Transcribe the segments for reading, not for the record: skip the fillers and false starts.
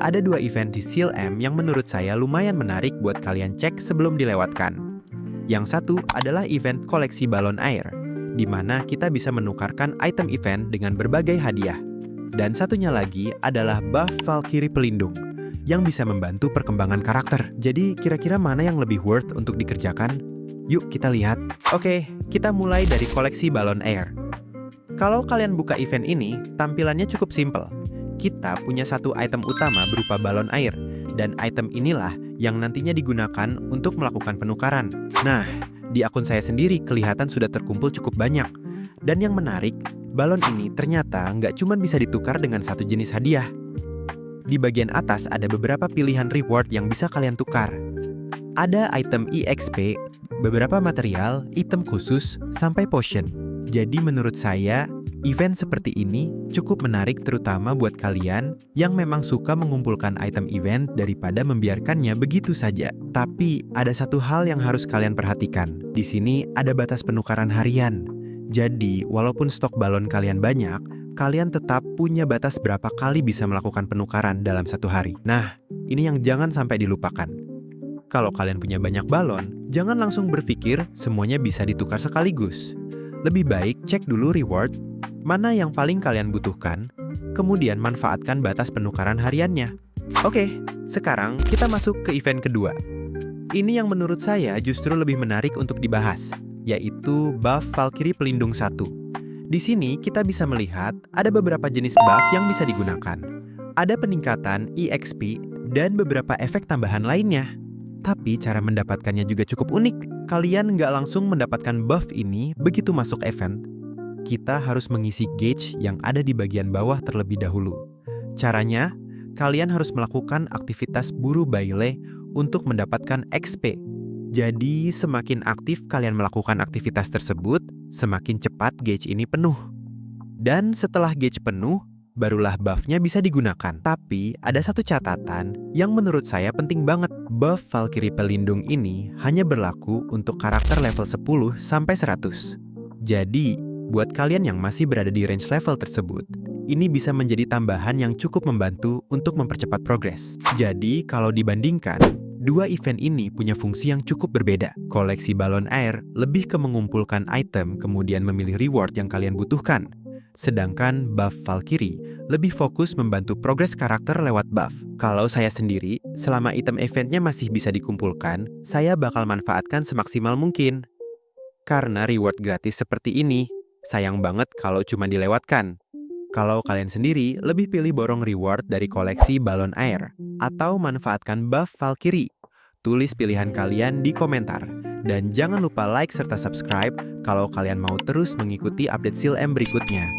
ada dua event di Seal M yang menurut saya lumayan menarik buat kalian cek sebelum dilewatkan. Yang satu adalah event koleksi balon air, di mana kita bisa menukarkan item event dengan berbagai hadiah. Dan satunya lagi adalah buff Valkyrie pelindung, yang bisa membantu perkembangan karakter. Jadi kira-kira mana yang lebih worth untuk dikerjakan? Yuk kita lihat. Oke, kita mulai dari koleksi balon air. Kalau kalian buka event ini, tampilannya cukup simple. Kita punya satu item utama berupa balon air, dan item inilah yang nantinya digunakan untuk melakukan penukaran. Nah, di akun saya sendiri kelihatan sudah terkumpul cukup banyak. Dan yang menarik, balon ini ternyata nggak cuma bisa ditukar dengan satu jenis hadiah. Di bagian atas ada beberapa pilihan reward yang bisa kalian tukar. Ada item EXP, beberapa material, item khusus, sampai potion. Jadi menurut saya, event seperti ini cukup menarik terutama buat kalian yang memang suka mengumpulkan item event daripada membiarkannya begitu saja. Tapi ada satu hal yang harus kalian perhatikan. Di sini ada batas penukaran harian. Jadi walaupun stok balon kalian banyak, kalian tetap punya batas berapa kali bisa melakukan penukaran dalam satu hari. Nah, ini yang jangan sampai dilupakan. Kalau kalian punya banyak balon, jangan langsung berpikir semuanya bisa ditukar sekaligus. Lebih baik cek dulu reward, mana yang paling kalian butuhkan, kemudian manfaatkan batas penukaran hariannya. Oke, sekarang kita masuk ke event kedua. Ini yang menurut saya justru lebih menarik untuk dibahas, yaitu buff Valkyrie pelindung 1. Di sini kita bisa melihat ada beberapa jenis buff yang bisa digunakan. Ada peningkatan EXP dan beberapa efek tambahan lainnya. Tapi cara mendapatkannya juga cukup unik. Kalian nggak langsung mendapatkan buff ini begitu masuk event. Kita harus mengisi gauge yang ada di bagian bawah terlebih dahulu. Caranya, kalian harus melakukan aktivitas buru baile untuk mendapatkan XP. Jadi, semakin aktif kalian melakukan aktivitas tersebut, semakin cepat gauge ini penuh. Dan setelah gauge penuh, barulah buff-nya bisa digunakan. Tapi, ada satu catatan yang menurut saya penting banget. Buff Valkyrie pelindung ini hanya berlaku untuk karakter level 10 sampai 100. Jadi, buat kalian yang masih berada di range level tersebut, ini bisa menjadi tambahan yang cukup membantu untuk mempercepat progres. Jadi, kalau dibandingkan, dua event ini punya fungsi yang cukup berbeda. Koleksi balon air lebih ke mengumpulkan item kemudian memilih reward yang kalian butuhkan. Sedangkan buff Valkyrie lebih fokus membantu progres karakter lewat buff. Kalau saya sendiri, selama item eventnya masih bisa dikumpulkan, saya bakal manfaatkan semaksimal mungkin. Karena reward gratis seperti ini, sayang banget kalau cuma dilewatkan. Kalau kalian sendiri lebih pilih borong reward dari koleksi balon air, atau manfaatkan buff Valkyrie, tulis pilihan kalian di komentar. Dan jangan lupa like serta subscribe kalau kalian mau terus mengikuti update Seal M berikutnya.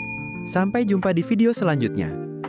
Sampai jumpa di video selanjutnya.